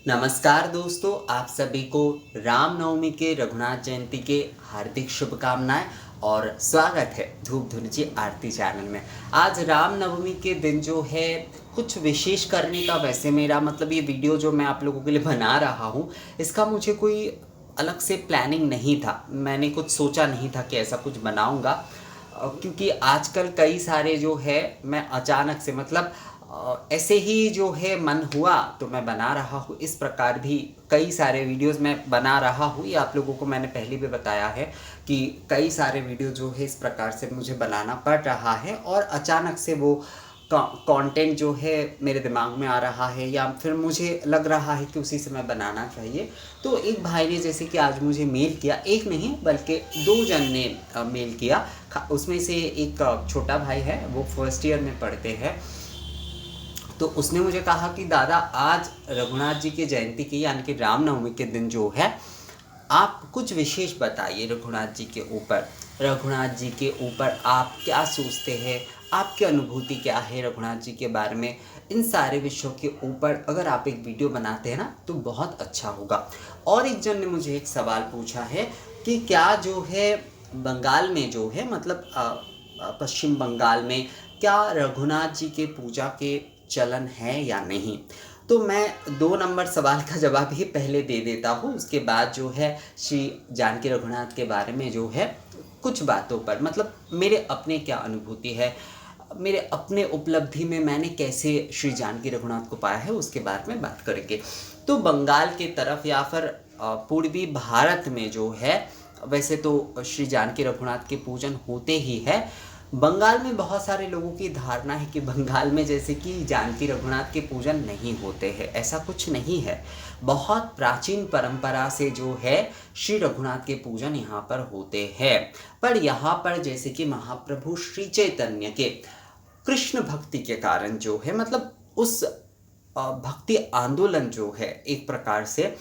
नमस्कार दोस्तों, आप सभी को रामनवमी के रघुनाथ जयंती के हार्दिक शुभकामनाएं और स्वागत है धूप धुनची आरती चैनल में। आज रामनवमी के दिन जो है कुछ विशेष करने का, वैसे मेरा मतलब ये वीडियो जो मैं आप लोगों के लिए बना रहा हूँ, इसका मुझे कोई अलग से प्लानिंग नहीं था। मैंने कुछ सोचा नहीं था कि ऐसा कुछ बनाऊँगा, क्योंकि आजकल कई सारे जो है मैं अचानक से मतलब ऐसे ही जो है मन हुआ तो मैं बना रहा हूँ। इस प्रकार भी कई सारे वीडियोस मैं बना रहा हूँ। ये आप लोगों को मैंने पहले भी बताया है कि कई सारे वीडियो जो है इस प्रकार से मुझे बनाना पड़ रहा है, और अचानक से वो कंटेंट जो है मेरे दिमाग में आ रहा है, या फिर मुझे लग रहा है कि उसी समय बनाना चाहिए। तो एक भाई ने जैसे कि आज मुझे मेल किया, एक नहीं बल्कि दो जन ने मेल किया। उसमें से एक छोटा भाई है, वो फर्स्ट ईयर में पढ़ते हैं। तो उसने मुझे कहा कि दादा, आज रघुनाथ जी की जयंती की यानी कि रामनवमी के दिन जो है आप कुछ विशेष बताइए रघुनाथ जी के ऊपर। रघुनाथ जी के ऊपर आप क्या सोचते हैं, आपकी अनुभूति क्या है रघुनाथ जी के बारे में। इन सारे विषयों के ऊपर अगर आप एक वीडियो बनाते हैं ना तो बहुत अच्छा होगा। और एक जन ने मुझे एक सवाल पूछा है कि क्या जो है बंगाल में जो है मतलब पश्चिम बंगाल में क्या रघुनाथ जी के पूजा के चलन है या नहीं। तो मैं 2 नंबर सवाल का जवाब ही पहले दे देता हूँ, उसके बाद जो है श्री जानकी रघुनाथ के बारे में जो है कुछ बातों पर मतलब मेरे अपने क्या अनुभूति है, मेरे अपने उपलब्धि में मैंने कैसे श्री जानकी रघुनाथ को पाया है, उसके बारे में बात करेंगे। तो बंगाल के तरफ या फिर पूर्वी भारत में जो है, वैसे तो श्री जानकी रघुनाथ के पूजन होते ही है। बंगाल में बहुत सारे लोगों की धारणा है कि बंगाल में जैसे कि जानकी रघुनाथ के पूजन नहीं होते हैं, ऐसा कुछ नहीं है। बहुत प्राचीन परंपरा से जो है श्री रघुनाथ के पूजन यहाँ पर होते हैं। पर यहाँ पर जैसे कि महाप्रभु श्री चैतन्य के कृष्ण भक्ति के कारण जो है मतलब उस भक्ति आंदोलन जो है, एक प्रकार से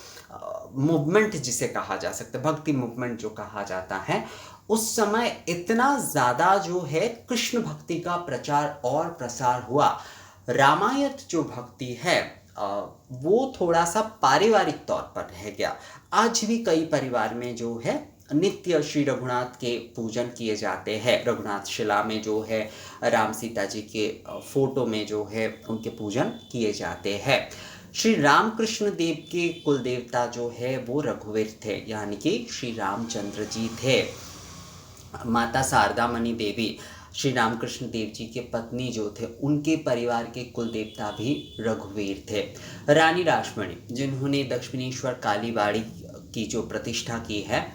मूवमेंट जिसे कहा जा सकता है, भक्ति मूवमेंट जो कहा जाता है, उस समय इतना ज़्यादा जो है कृष्ण भक्ति का प्रचार और प्रसार हुआ। रामायण जो भक्ति है वो थोड़ा सा पारिवारिक तौर पर रह गया। आज भी कई परिवार में जो है नित्य श्री रघुनाथ के पूजन किए जाते हैं। रघुनाथ शिला में जो है राम सीता जी के फोटो में जो है उनके पूजन किए जाते हैं। श्री रामकृष्ण देव के कुल देवता जो है वो रघुवीर थे, यानी कि श्री रामचंद्र जी थे। माता शारदा मणि देवी श्री रामकृष्ण देव जी के पत्नी जो थे, उनके परिवार के कुल देवता भी रघुवीर थे। रानी रासमणी जिन्होंने दक्षिणेश्वर कालीबाड़ी की जो प्रतिष्ठा की है,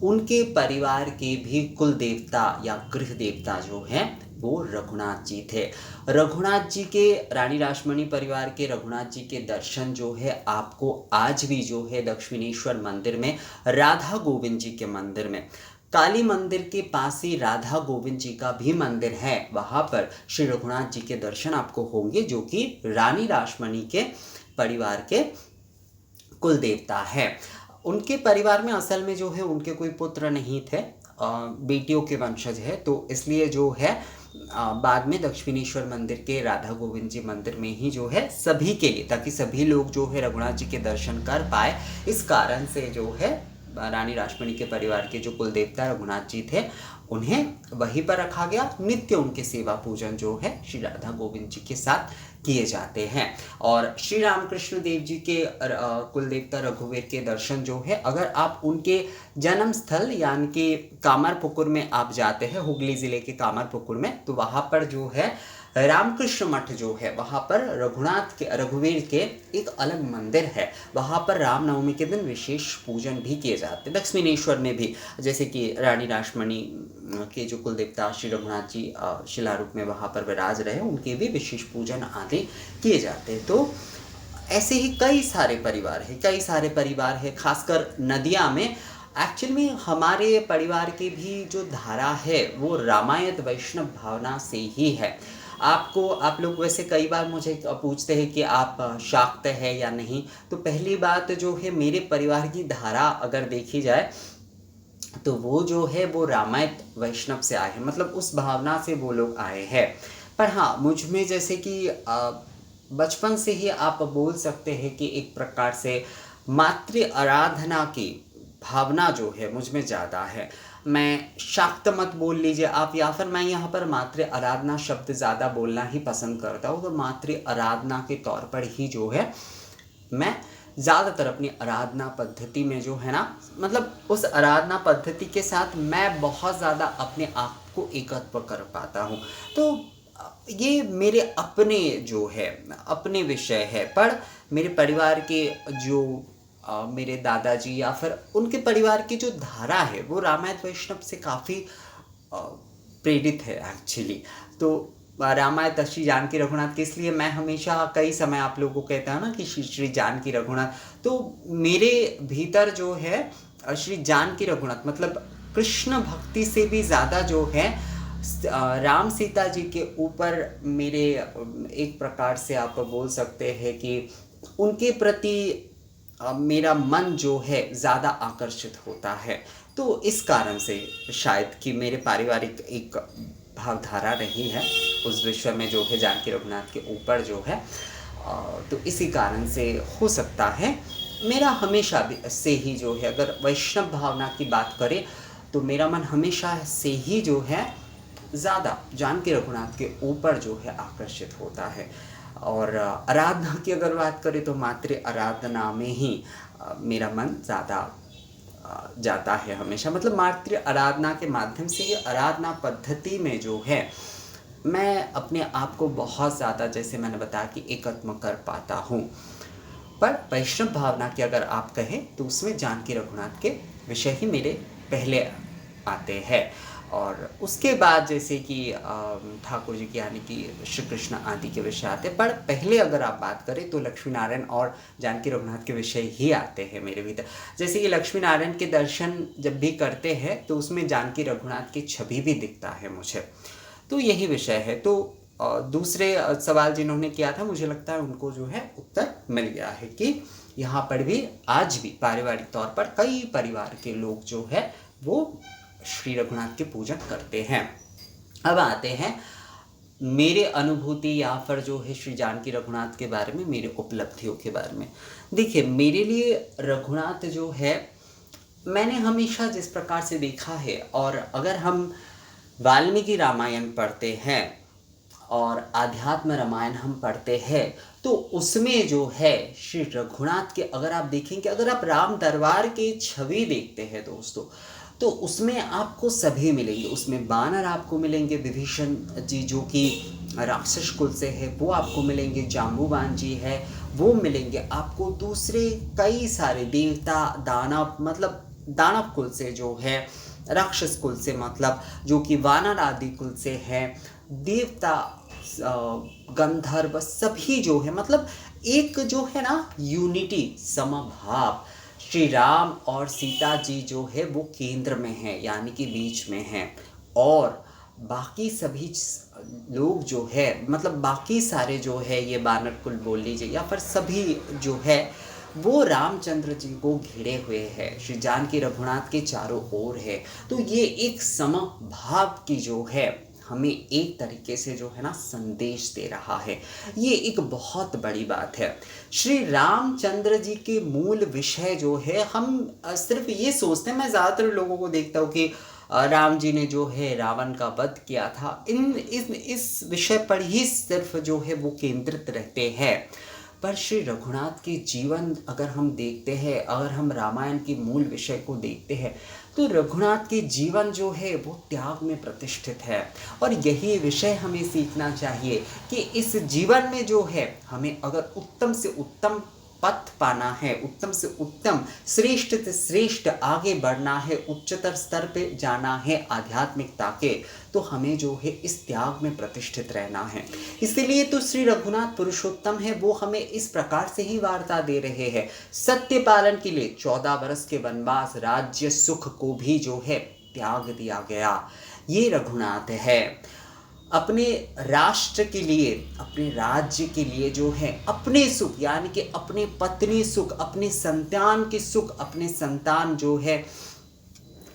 उनके परिवार के भी कुल देवता या गृह देवता जो हैं वो रघुनाथ जी थे। रघुनाथ जी के, रानी रासमणी परिवार के रघुनाथ जी के दर्शन जो है आपको आज भी जो है दक्षिणेश्वर मंदिर में, राधा गोविंद जी के मंदिर में, काली मंदिर के पास ही राधा गोविंद जी का भी मंदिर है, वहाँ पर श्री रघुनाथ जी के दर्शन आपको होंगे, जो कि रानी रासमणी के परिवार के कुल देवता है। उनके परिवार में असल में जो है उनके कोई पुत्र नहीं थे, बेटियों के वंशज है, तो इसलिए जो है बाद में दक्षिणेश्वर मंदिर के राधा गोविंद जी मंदिर में ही जो है सभी के लिए, ताकि सभी लोग जो है रघुनाथ जी के दर्शन कर पाए, इस कारण से जो है रानी रासमणी के परिवार के जो कुल देवता रघुनाथ जी थे उन्हें वहीं पर रखा गया। नित्य उनके सेवा पूजन जो है श्री राधा गोविंद जी के साथ किए जाते हैं। और श्री रामकृष्ण देव जी के कुल देवता रघुवीर के दर्शन जो है, अगर आप उनके जन्म स्थल यानी कि कामरपुकुर में आप जाते हैं, हुगली जिले के कामरपुकुर में, तो वहाँ पर जो है रामकृष्ण मठ जो है, वहाँ पर रघुनाथ के, रघुवीर के एक अलग मंदिर है। वहाँ पर रामनवमी के दिन विशेष पूजन भी किए जाते हैं। दक्षिणेश्वर में भी जैसे कि रानी रासमणी के जो कुल देवता श्री रघुनाथ जी शिलारूप में वहाँ पर विराज रहे, उनके भी विशेष पूजन आदि किए जाते हैं। तो ऐसे ही कई सारे परिवार है, खासकर नदिया में। एक्चुअल में हमारे परिवार की भी जो धारा है वो रामायण वैष्णव भावना से ही है। आप लोग वैसे कई बार मुझे पूछते हैं कि आप शाक्त है या नहीं। तो पहली बात जो है, मेरे परिवार की धारा अगर देखी जाए तो वो जो है वो रामायण वैष्णव से आए हैं, मतलब उस भावना से वो लोग आए हैं। पर हाँ, मुझ में जैसे कि बचपन से ही आप बोल सकते हैं कि एक प्रकार से मातृ आराधना की भावना जो है मुझ में ज़्यादा है। मैं शाक्त मत बोल लीजिए आप, या फिर मैं यहाँ पर मातृ आराधना शब्द ज़्यादा बोलना ही पसंद करता हूँ। तो मातृ आराधना के तौर पर ही जो है मैं ज़्यादातर अपनी आराधना पद्धति में जो है ना, मतलब उस आराधना पद्धति के साथ मैं बहुत ज़्यादा अपने आप को एकत्व कर पाता हूँ। तो ये मेरे अपने जो है अपने विषय है, पर मेरे परिवार के जो मेरे दादाजी या फिर उनके परिवार की जो धारा है वो रामायण वैष्णव से काफ़ी प्रेरित है एक्चुअली। तो रामायण श्री जानकी रघुनाथ के, इसलिए मैं हमेशा कई समय आप लोगों को कहता हूँ ना कि श्री श्री जानकी रघुनाथ, तो मेरे भीतर जो है श्री जानकी रघुनाथ मतलब कृष्ण भक्ति से भी ज़्यादा जो है राम सीता जी के ऊपर मेरे एक प्रकार से आप बोल सकते हैं कि उनके प्रति मेरा मन जो है ज़्यादा आकर्षित होता है। तो इस कारण से शायद कि मेरे पारिवारिक एक भावधारा रही है उस विषय में जो है जानकी रघुनाथ के ऊपर जो है, तो इसी कारण से हो सकता है मेरा हमेशा भी से ही जो है, अगर वैष्णव भावना की बात करें तो मेरा मन हमेशा से ही जो है ज़्यादा जानकी रघुनाथ के ऊपर जो है आकर्षित होता है। और आराधना की अगर बात करें तो मातृ आराधना में ही मेरा मन ज़्यादा जाता है हमेशा, मतलब मातृ आराधना के माध्यम से ये आराधना पद्धति में जो है मैं अपने आप को बहुत ज़्यादा, जैसे मैंने बताया कि एकत्व कर पाता हूँ। पर वैष्णव भावना की अगर आप कहें तो उसमें जानकी रघुनाथ के विषय ही मेरे पहले आते हैं, और उसके बाद जैसे कि ठाकुर जी की यानी कि श्री कृष्ण आदि के विषय आते हैं। पर पहले अगर आप बात करें तो लक्ष्मी नारायण और जानकी रघुनाथ के विषय ही आते हैं मेरे भीतर। जैसे कि लक्ष्मी नारायण के दर्शन जब भी करते हैं तो उसमें जानकी रघुनाथ की छवि भी दिखता है मुझे, तो यही विषय है। तो दूसरे सवाल जिन्होंने किया था मुझे लगता है उनको जो है उत्तर मिल गया है कि यहाँ पर भी आज भी पारिवारिक तौर पर कई परिवार के लोग जो है वो श्री रघुनाथ के पूजन करते हैं। अब आते हैं मेरे अनुभूति या फिर जो है श्री जानकी रघुनाथ के बारे में, मेरे उपलब्धियों के बारे में। देखिए मेरे लिए रघुनाथ जो है मैंने हमेशा जिस प्रकार से देखा है, और अगर हम वाल्मीकि रामायण पढ़ते हैं और आध्यात्म रामायण हम पढ़ते हैं तो उसमें जो है श्री रघुनाथ के अगर आप देखेंगे, अगर आप राम दरबार की छवि देखते हैं दोस्तों, तो उसमें आपको सभी मिलेंगे। उसमें बानर आपको मिलेंगे, विभीषण जी जो कि राक्षस कुल से है वो आपको मिलेंगे, जाम्बुवान जी है वो मिलेंगे आपको, दूसरे कई सारे देवता दानव, मतलब दानव कुल से जो है, राक्षस कुल से मतलब जो कि वानर आदि कुल से है, देवता गंधर्व सभी जो है, मतलब एक जो है ना यूनिटी समभाव, श्री राम और सीता जी जो है वो केंद्र में है यानी कि बीच में है, और बाकी सभी लोग जो है मतलब बाकी सारे जो है ये बानर कुल बोल लीजिए या फिर सभी जो है वो रामचंद्र जी को घिरे हुए हैं, श्री जानकी रघुनाथ के चारों ओर है। तो ये एक समभाव की जो है हमें एक तरीके से जो है ना संदेश दे रहा है, ये एक बहुत बड़ी बात है। श्री रामचंद्र जी के मूल विषय जो है, हम सिर्फ ये सोचते हैं, मैं ज़्यादातर लोगों को देखता हूँ कि राम जी ने जो है रावण का वध किया था, इस विषय पर ही सिर्फ जो है वो केंद्रित रहते हैं। पर श्री रघुनाथ के जीवन अगर हम देखते हैं, अगर हम रामायण के मूल विषय को देखते हैं तो रघुनाथ के जीवन जो है वो त्याग में प्रतिष्ठित है, और यही विषय हमें सीखना चाहिए कि इस जीवन में जो है हमें अगर उत्तम से उत्तम पथ पाना है, उत्तम से उत्तम श्रेष्ठ से श्रेष्ठ आगे बढ़ना है, उच्चतर स्तर पे जाना है आध्यात्मिकता के, तो हमें जो है इस त्याग में प्रतिष्ठित रहना है। इसीलिए तो श्री रघुनाथ पुरुषोत्तम है, वो हमें इस प्रकार से ही वार्ता दे रहे हैं। सत्य पालन के लिए 14 वर्ष के वनवास, राज्य सुख को भी जो है त्याग दिया गया, ये रघुनाथ है। अपने राष्ट्र के लिए, अपने राज्य के लिए जो है अपने सुख यानी कि अपने पत्नी सुख, अपने संतान के सुख, अपने संतान जो है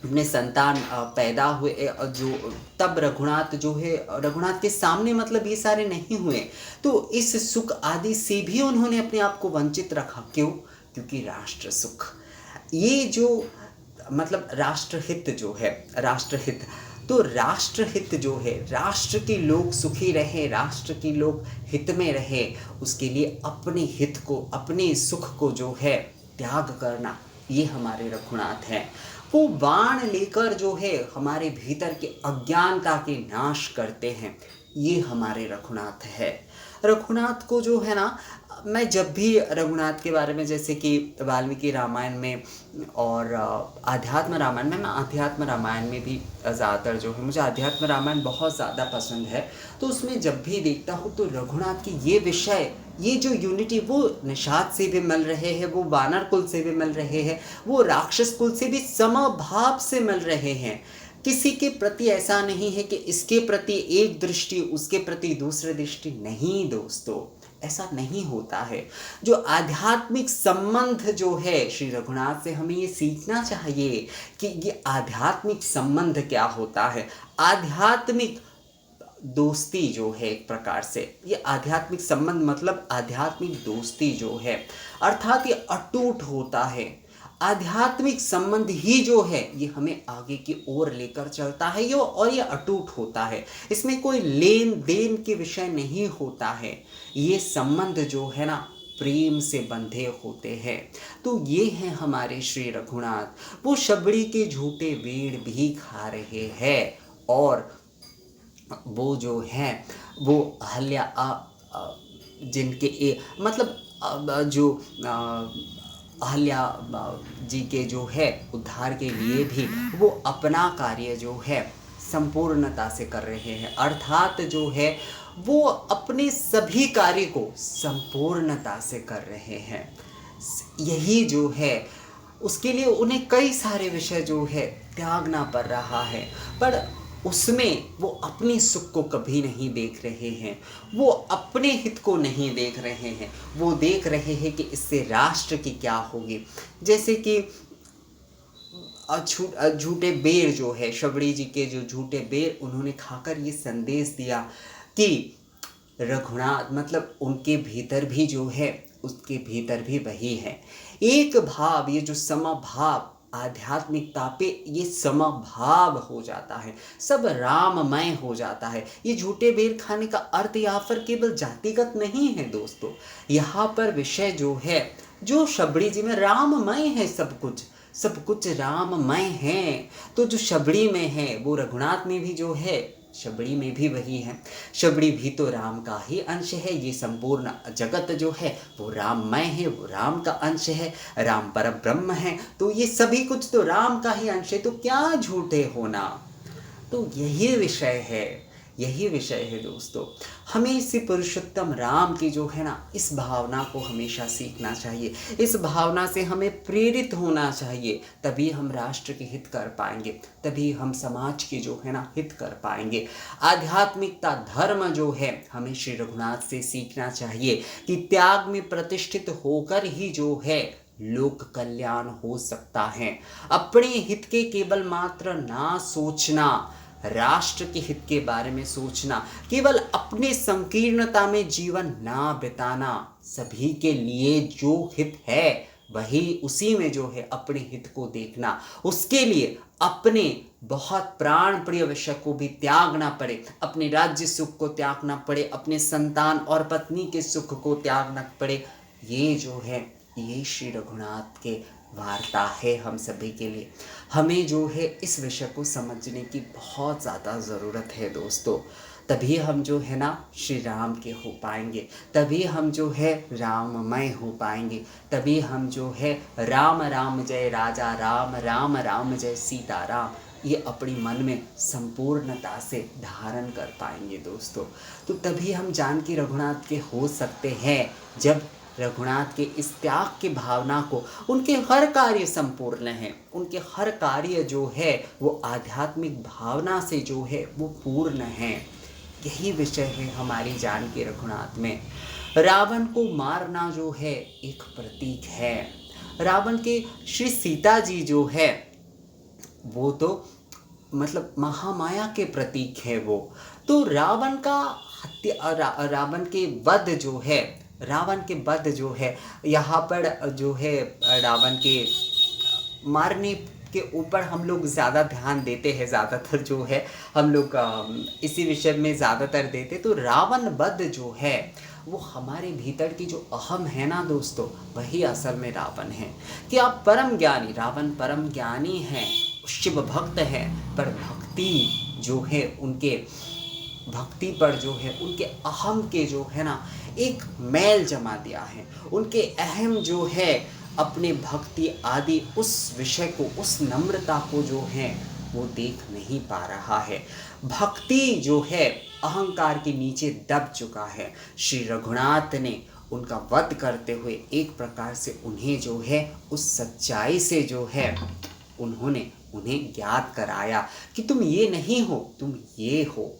अपने संतान पैदा हुए जो तब रघुनाथ जो है रघुनाथ के सामने मतलब ये सारे नहीं हुए, तो इस सुख आदि से भी उन्होंने अपने आप को वंचित रखा। क्यों? क्योंकि राष्ट्र सुख, ये जो मतलब राष्ट्रहित जो है, राष्ट्रहित, तो राष्ट्रहित जो है, राष्ट्र के लोग सुखी रहे, राष्ट्र के लोग हित में रहे, उसके लिए अपने हित को, अपने सुख को जो है त्याग करना, ये हमारे रघुनाथ हैं। वो बाण लेकर जो है हमारे भीतर के अज्ञानता के नाश करते हैं, ये हमारे रघुनाथ है। रघुनाथ को जो है ना, मैं जब भी रघुनाथ के बारे में, जैसे कि वाल्मीकि रामायण में और आध्यात्म रामायण में, मैं आध्यात्म रामायण में भी ज़्यादातर जो है, मुझे आध्यात्म रामायण बहुत ज़्यादा पसंद है, तो उसमें जब भी देखता हूँ तो रघुनाथ की ये विषय, ये जो यूनिटी, वो निषाद से भी मिल रहे हैं, वो वानर कुल से भी मिल रहे हैं, वो राक्षस कुल से भी समभाव से मिल रहे हैं। किसी के प्रति ऐसा नहीं है कि इसके प्रति एक दृष्टि, उसके प्रति दूसरी दृष्टि, नहीं दोस्तों, ऐसा नहीं होता है। जो आध्यात्मिक संबंध जो है श्री रघुनाथ से, हमें ये सीखना चाहिए कि ये आध्यात्मिक संबंध क्या होता है। आध्यात्मिक दोस्ती जो है, एक प्रकार से ये आध्यात्मिक संबंध मतलब आध्यात्मिक दोस्ती जो है, अर्थात ये अटूट होता है। आध्यात्मिक संबंध ही जो है ये हमें आगे की ओर लेकर चलता है, ये और ये अटूट होता है, इसमें कोई लेन देन के विषय नहीं होता है। ये संबंध जो है ना, प्रेम से बंधे होते हैं। तो ये हैं हमारे श्री रघुनाथ। वो शबरी के झूठे वेड़ भी खा रहे हैं, और वो जो है वो अहल्या जिनके मतलब जो अहल्या जी के जो है उद्धार के लिए भी वो अपना कार्य जो है संपूर्णता से कर रहे हैं, अर्थात जो है वो अपने सभी कार्य को संपूर्णता से कर रहे हैं। यही जो है, उसके लिए उन्हें कई सारे विषय जो है त्यागना पड़ रहा है, पर उसमें वो अपने सुख को कभी नहीं देख रहे हैं, वो अपने हित को नहीं देख रहे हैं, वो देख रहे हैं कि इससे राष्ट्र की क्या होगी। जैसे कि झूठे बेर जो है, शबरी जी के जो झूठे बेर, उन्होंने खाकर ये संदेश दिया कि रघुनाथ मतलब उनके भीतर भी जो है, उसके भीतर भी वही है। एक भाव, ये जो समभाव आध्यात्मिकता पे ये समभाव हो जाता है, सब राममय हो जाता है। ये झूठे बेर खाने का अर्थ यहाँ पर केवल जातिगत नहीं है दोस्तों, यहाँ पर विषय जो है, जो शबरी जी में राममय है, सब कुछ राममय है। तो जो शबरी में है वो रघुनाथ में भी जो है, शबरी में भी वही है। शबरी भी तो राम का ही अंश है, ये संपूर्ण जगत जो है वो राममय है, वो राम का अंश है, राम पर ब्रह्म है, तो ये सभी कुछ तो राम का ही अंश है, तो क्या झूठे होना। तो यही विषय है, यही विषय है दोस्तों। हमें इसी पुरुषोत्तम राम की जो है ना, इस भावना को हमेशा सीखना चाहिए, इस भावना से हमें प्रेरित होना चाहिए, तभी हम राष्ट्र के हित कर पाएंगे, तभी हम समाज के जो है ना हित कर पाएंगे। आध्यात्मिकता धर्म जो है हमें श्री रघुनाथ से सीखना चाहिए कि त्याग में प्रतिष्ठित होकर ही जो है लोक कल्याण हो सकता है। अपने हित के केवल मात्र ना सोचना, राष्ट्र के हित के बारे में सोचना, केवल अपने संकीर्णता में जीवन ना बिताना, सभी के लिए जो हित है वही, उसी में जो है अपने हित को देखना, उसके लिए अपने बहुत प्राण प्रिय विषय को भी त्यागना पड़े, अपने राज्य सुख को त्यागना पड़े, अपने संतान और पत्नी के सुख को त्यागना पड़े, ये जो है ये श्री रघुनाथ के वार्ता है हम सभी के लिए। हमें जो है इस विषय को समझने की बहुत ज़्यादा ज़रूरत है दोस्तों, तभी हम जो है ना श्री राम के हो पाएंगे, तभी हम जो है राममय हो पाएंगे, तभी हम जो है राम राम जय राजा राम, राम राम जय सीता राम, ये अपनी मन में संपूर्णता से धारण कर पाएंगे दोस्तों। तो तभी हम जानकी रघुनाथ के हो सकते हैं, जब रघुनाथ के इस त्याग की भावना को, उनके हर कार्य संपूर्ण हैं, उनके हर कार्य जो है वो आध्यात्मिक भावना से जो है वो पूर्ण हैं। यही विषय है हमारी जानकी रघुनाथ में। रावण को मारना जो है एक प्रतीक है। रावण के श्री सीता जी जो है वो तो मतलब महामाया के प्रतीक है वो। तो रावण का रावण के वध जो है, रावण के वध जो है यहाँ पर जो है रावण के मारने के ऊपर हम लोग ज़्यादा ध्यान देते हैं, ज़्यादातर जो है हम लोग इसी विषय में ज़्यादातर देते। तो रावण वध जो है वो हमारे भीतर की जो अहम है ना दोस्तों, वही असल में रावण है। कि आप परम ज्ञानी, रावण परम ज्ञानी हैं, शिव भक्त हैं, पर भक्ति जो है उनके, भक्ति पर जो है उनके अहम के जो है ना एक मैल जमा दिया है। उनके अहम जो है अपने भक्ति आदि उस विषय को, उस नम्रता को जो है वो देख नहीं पा रहा है। भक्ति जो है अहंकार के नीचे दब चुका है। श्री रघुनाथ ने उनका वध करते हुए एक प्रकार से उन्हें जो है उस सच्चाई से जो है उन्होंने उन्हें ज्ञात कराया कि तुम ये नहीं हो, तुम ये हो।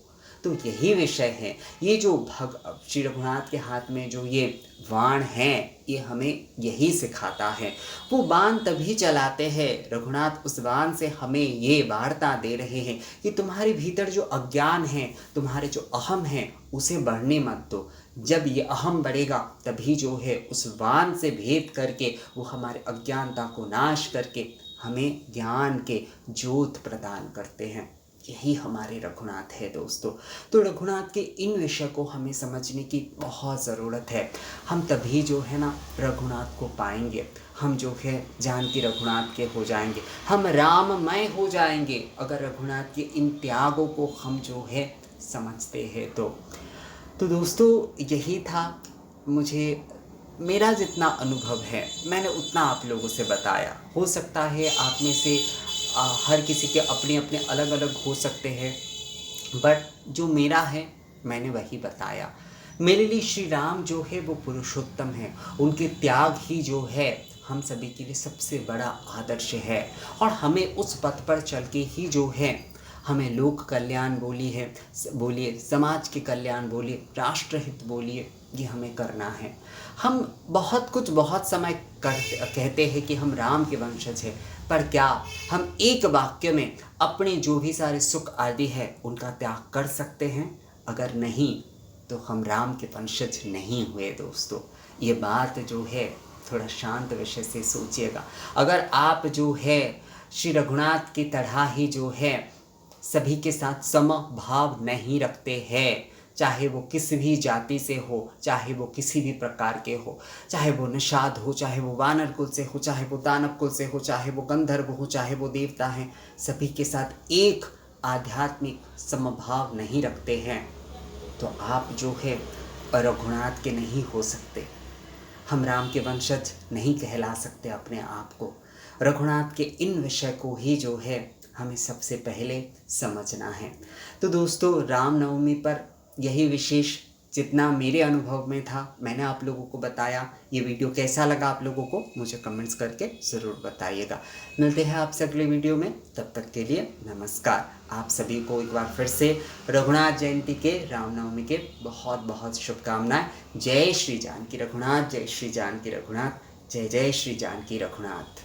तो यही विषय है। ये जो श्री रघुनाथ के हाथ में जो ये बाण हैं, ये हमें यही सिखाता है। वो बाण तभी चलाते हैं, रघुनाथ उस बाण से हमें ये वार्ता दे रहे हैं कि तुम्हारे भीतर जो अज्ञान है, तुम्हारे जो अहम है, उसे बढ़ने मत दो। जब ये अहम बढ़ेगा तभी जो है उस बाण से भेद करके वो हमारे अज्ञानता को नाश करके हमें ज्ञान के ज्योत प्रदान करते हैं। यही हमारे रघुनाथ है दोस्तों। तो रघुनाथ के इन विषय को हमें समझने की बहुत ज़रूरत है। हम तभी जो है ना रघुनाथ को पाएंगे। हम जो है जानकी रघुनाथ के हो जाएंगे, हम राममय हो जाएंगे अगर रघुनाथ के इन त्यागों को हम जो है समझते हैं तो दोस्तों यही था। मुझे मेरा जितना अनुभव है मैंने उतना आप लोगों से बताया। हो सकता है आप में से हर किसी के अपने अपने अलग अलग हो सकते हैं, बट जो मेरा है मैंने वही बताया। मेरे लिए श्री राम जो है वो पुरुषोत्तम है। उनके त्याग ही जो है हम सभी के लिए सबसे बड़ा आदर्श है। और हमें उस पथ पर चल के ही जो है हमें लोक कल्याण बोलिए, समाज के कल्याण बोलिए, राष्ट्रहित बोलिए, ये हमें करना है। हम बहुत कुछ बहुत समय कहते हैं कि हम राम के वंशज हैं, पर क्या हम एक वाक्य में अपने जो भी सारे सुख आदि है उनका त्याग कर सकते हैं? अगर नहीं तो हम राम के वंशज नहीं हुए दोस्तों। ये बात जो है थोड़ा शांत विषय से सोचिएगा। अगर आप जो है श्री रघुनाथ की तरह ही जो है सभी के साथ समभाव नहीं रखते हैं, चाहे वो किसी भी जाति से हो, चाहे वो किसी भी प्रकार के हो, चाहे वो निषाद हो, चाहे वो वानर कुल से हो, चाहे वो दानव कुल से हो, चाहे वो गंधर्व हो, चाहे वो देवता हैं, सभी के साथ एक आध्यात्मिक समभाव नहीं रखते हैं, तो आप जो है रघुनाथ के नहीं हो सकते। हम राम के वंशज नहीं कहला सकते अपने आप को। रघुनाथ के इन विषय को ही जो है हमें सबसे पहले समझना है। तो दोस्तों रामनवमी पर यही विशेष जितना मेरे अनुभव में था मैंने आप लोगों को बताया। ये वीडियो कैसा लगा आप लोगों को मुझे कमेंट्स करके ज़रूर बताइएगा। मिलते हैं आपसे अगले वीडियो में, तब तक के लिए नमस्कार। आप सभी को एक बार फिर से रघुनाथ जयंती के, रामनवमी के बहुत बहुत शुभकामनाएं। जय श्री जानकी रघुनाथ, जय श्री जानकी रघुनाथ, जय जय श्री जानकी रघुनाथ।